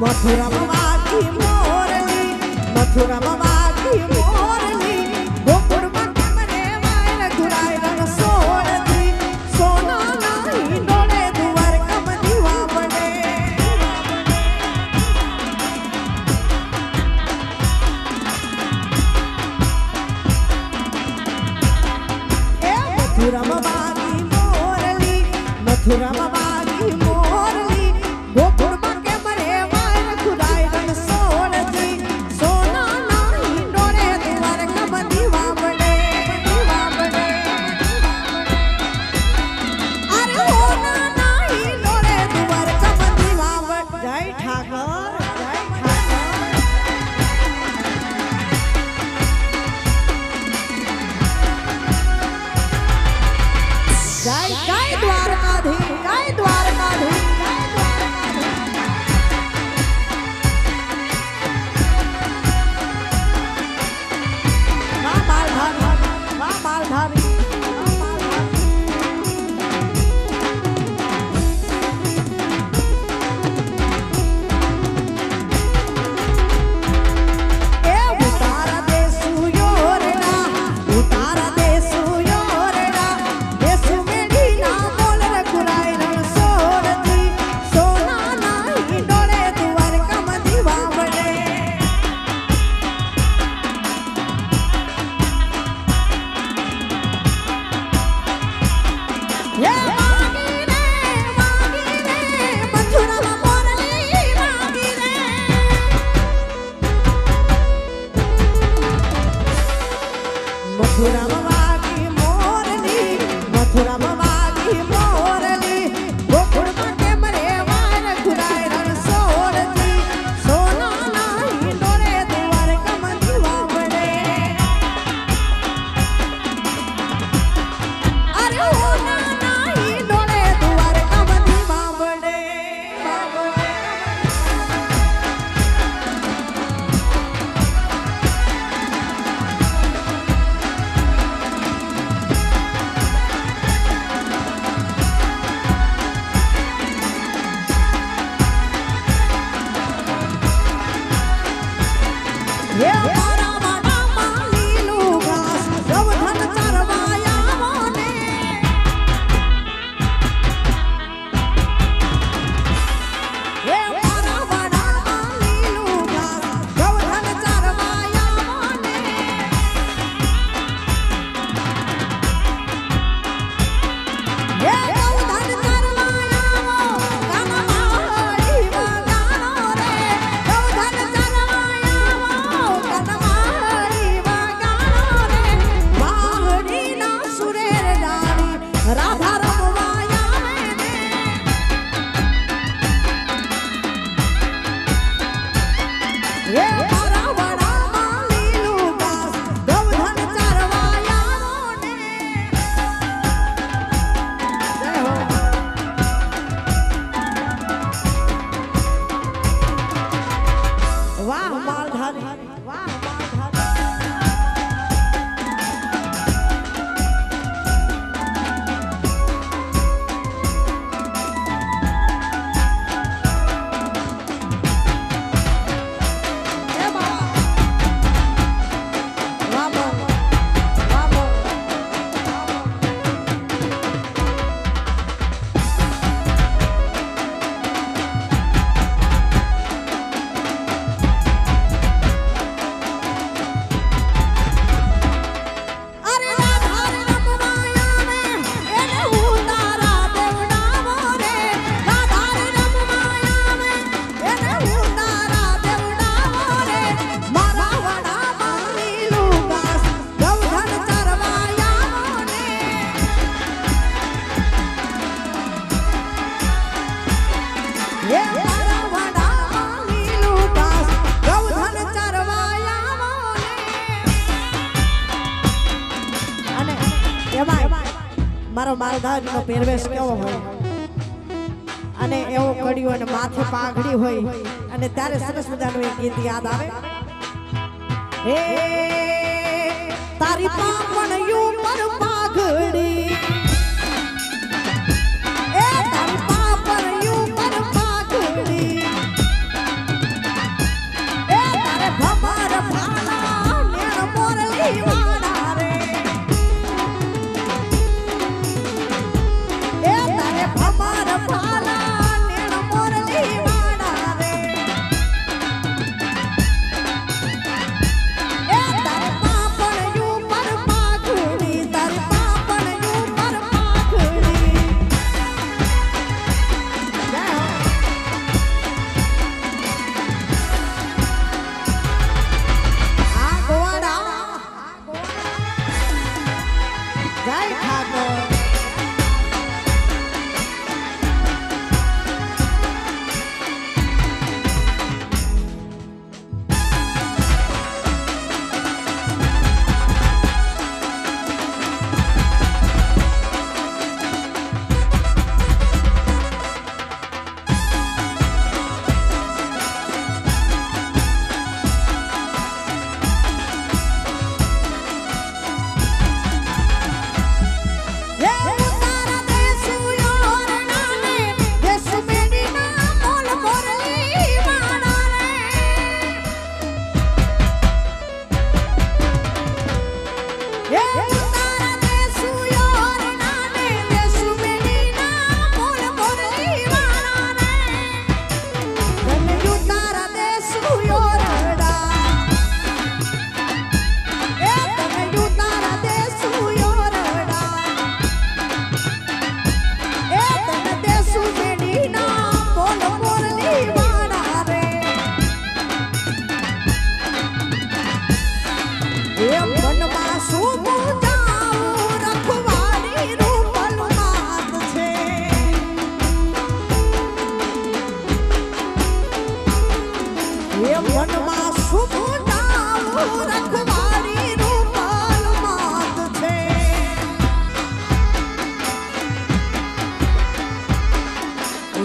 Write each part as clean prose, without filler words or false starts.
મથુરામાં વાગી મોરલી, મથુરામાં વાગી મોરલી, ગોકુળમાં કેમ રેવાય રઘુરાય રણ સોળથી, સોનાના હિંડોળે દ્વારકામાં દીવા પડે. એ મથુરામાં વાગી મોરલી, મથુરામાં વાગી મોરલી, ગોકુળમાં કેમ રેવાય રઘુરાય રણ સોળથી, સોનાના હિંડોળે દ્વારકામાં દીવા પડે, દીવા પડે. અરે સોનાના હિંડોળે દ્વારકામાં દીવા પડે. જય ઠાકર, જય ઠાકર. જય જય દ્વારકાધીશ, જય દ્વારકાધીશ, જય દ્વારકાધીશ. વાહ માલધારી, વાહ માલધારી. એ ઉતારા દેસુ યોરડા, ઉતારા દેસુ યોરડા, દેસુ મેડીના બોલ રઘુરાય રણ સોળથી, સોનાના હિંડોળે દ્વારકામાં દીવા પડે. હે માગી રે, મથુરામાં મોરલી માગી રે. મથુરામાં વાગી મોરલી, મથુરામાં વાગી મોરલી, ગોકુળમાં કેમ રેવાય રઘુરાય રણ સોળથી, સોનાના હિંડોળે દ્વારકામાં દીવા પડે. અરે સોનાના હિંડોળે દ્વારકામાં દીવા પડે. હે મારા વાડામાં લીલું ઘાસ, ગૌધન ચરવા આવો ને. હે મારા વાડામાં લીલું ઘાસ, ગૌધન ચરવા આવો ને. હે ગૌધન ચરવા આવો, કાનમાં હળી વગાડો રે. ગૌધન ચરવા આવો, કાનમાં હળી વગાડો રે. વાહડીના સુરેર ડાળી, રાધા રમવા આવે ને. હે મારા વાડામાં લીલું ઘાસ, ગૌધન ચરવા આવો ને. જય હો. વાહ માલધારી, વાહ માલધારી. એ બા. વાહ બા. વાહ બા. અરે રાધા રમવા આવે, એને ઉતારા દેવડાવો રે. રાધા રમવા આવે, એને ઉતારા દેવડાવો રે. મારા વાડામાં લીલું ઘાસ, ગૌધન ચરવા આવો ને. હે મારા વાડામાં લીલું ઘાસ, ગૌધન ચરવા આવો ને. અને એમાંય મારો માલધારીનો પહેરવેશ કેવો હોય, અને એવો કડ્યો અને માથે પાઘડી હોય, અને ત્યારે સરસ મજાનું એક ગીત યાદ આવે. હે તારી પાપણિયું પર પાઘડી, એ તારી પાપણિયું પર પાઘડી, એ મનમાં સુમુડાવું રખવાડી રૂપાલ માત છે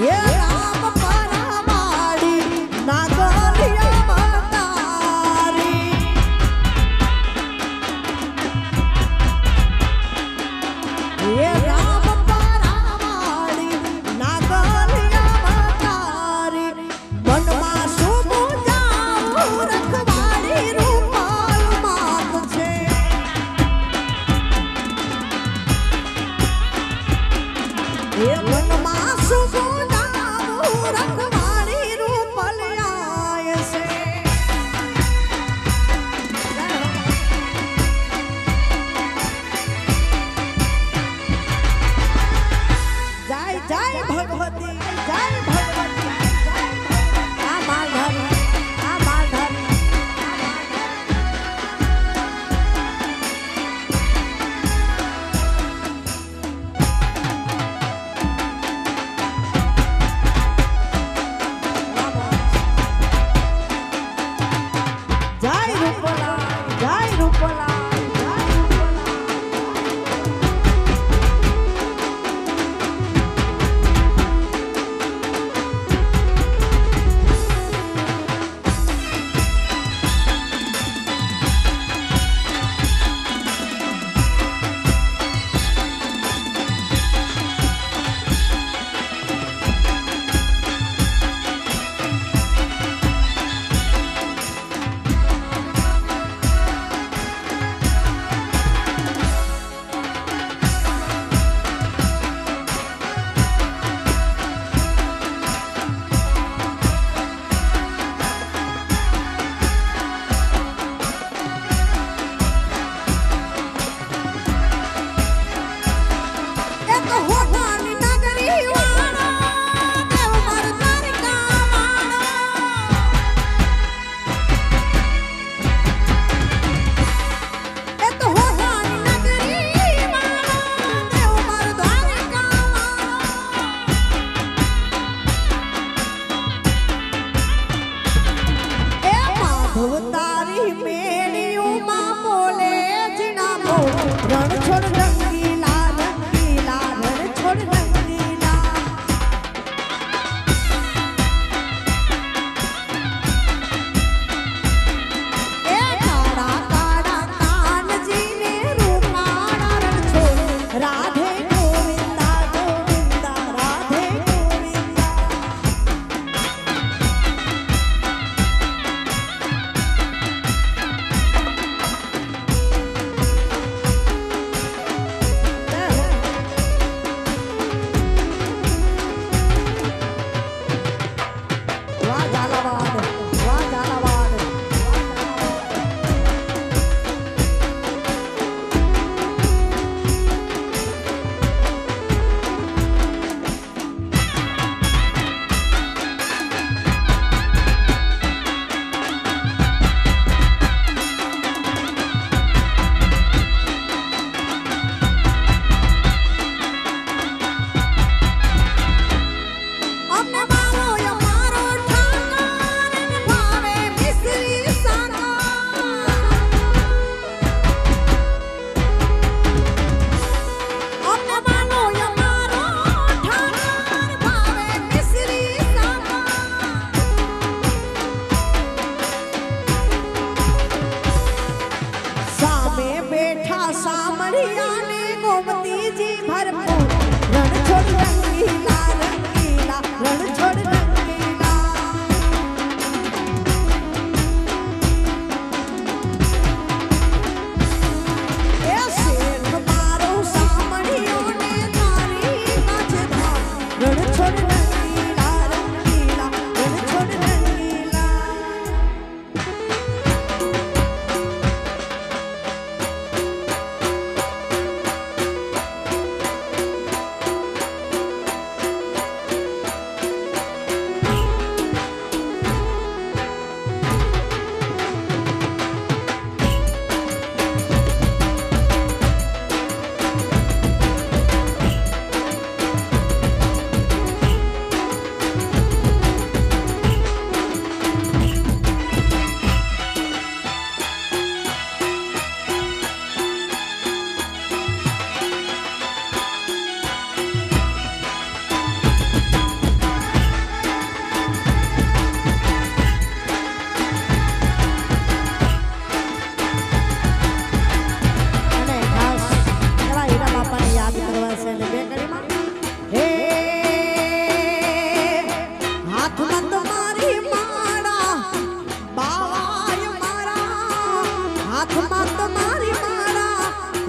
એ રામ પરમાડી નાગલિયા મતારી એ રામ પરમાડી નાગલિયા મતારી મનમાં સુમુડાવું રખવાડી રૂપાલ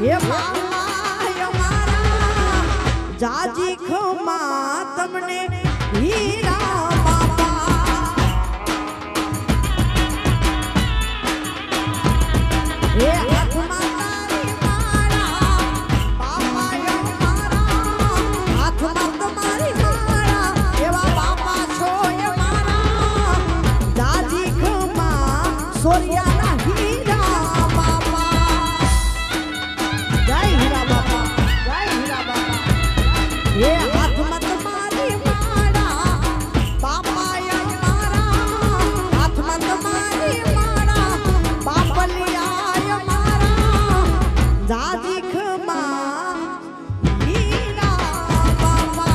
એ બાપા અમારા જાજી ખમા તમને હીરા બાપા એ હાથમાં તારી માળા બાપા અમારા હાથમાં તમારી માળા એવા બાપા છો એ મારા જાજી ખમા સોરિયાના હીરા બાપા જય હીરા બાપા જય હીરા બાપા એ હાથમાં તમારી માળા બાપા અમારા હાથમાં તમારી માળા બાપલિયા અમારા જાજી ખમા હીરા બાપા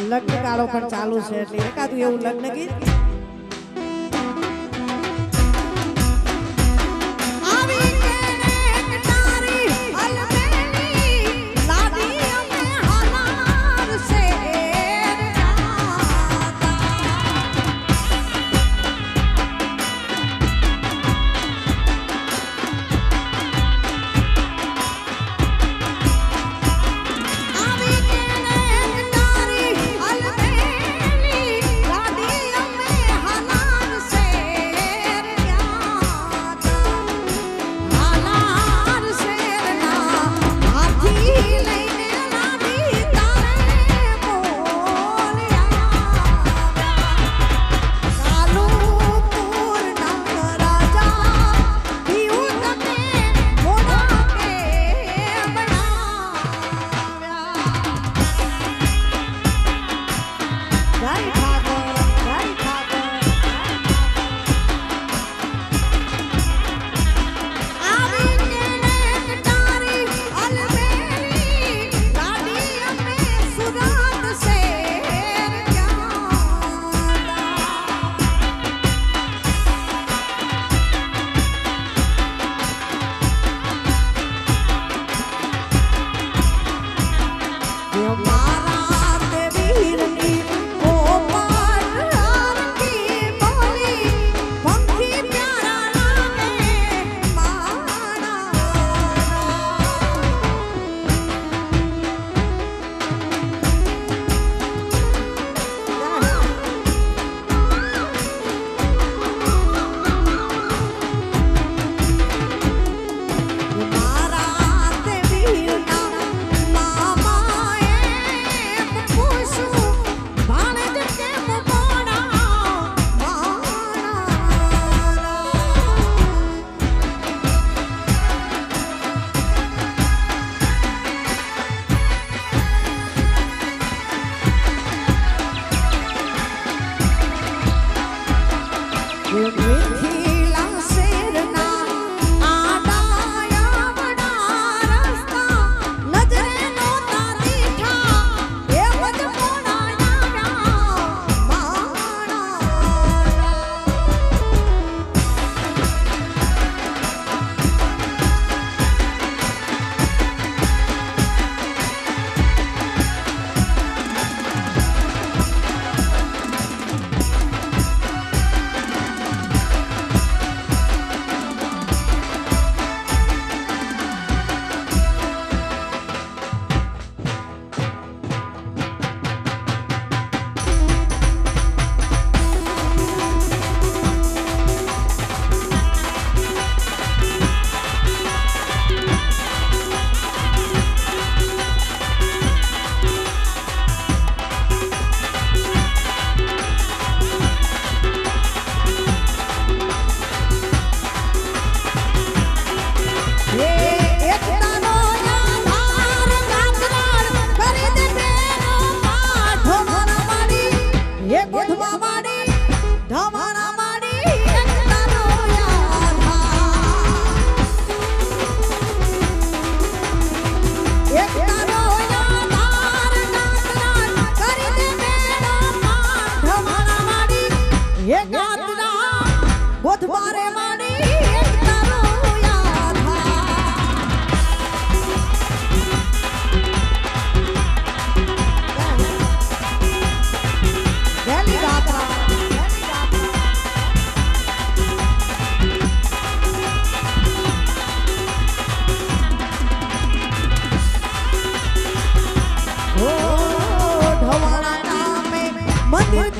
લગ્ન ગાળો પણ ચાલુ છે એટલે એકાદું એવું લગ્ન ગીત અમે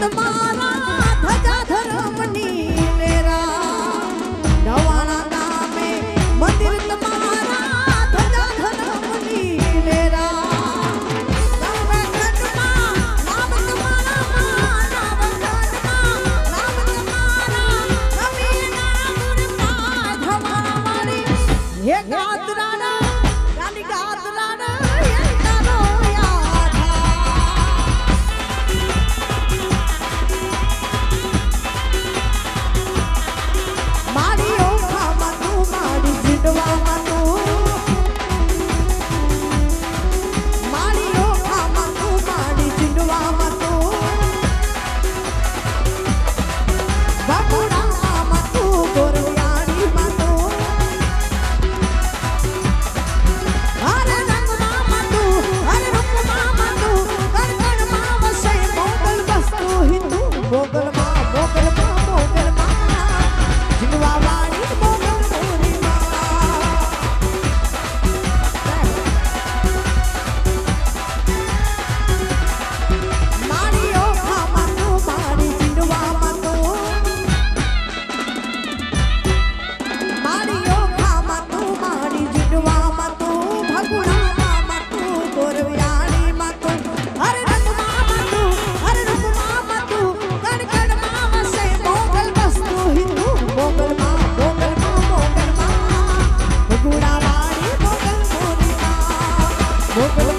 તમારા ધજા ધર્મની લેરા નવાણા નામે મંદિર તમારા ધજા ધર્મની લેરા નવગઢમાં નામ તમારા નવગઢમાં નામ તમારા નવીના ગુરપા ધમાવાળી હે ગાદરાના રાની ગાદરાના હે તારો મોગલ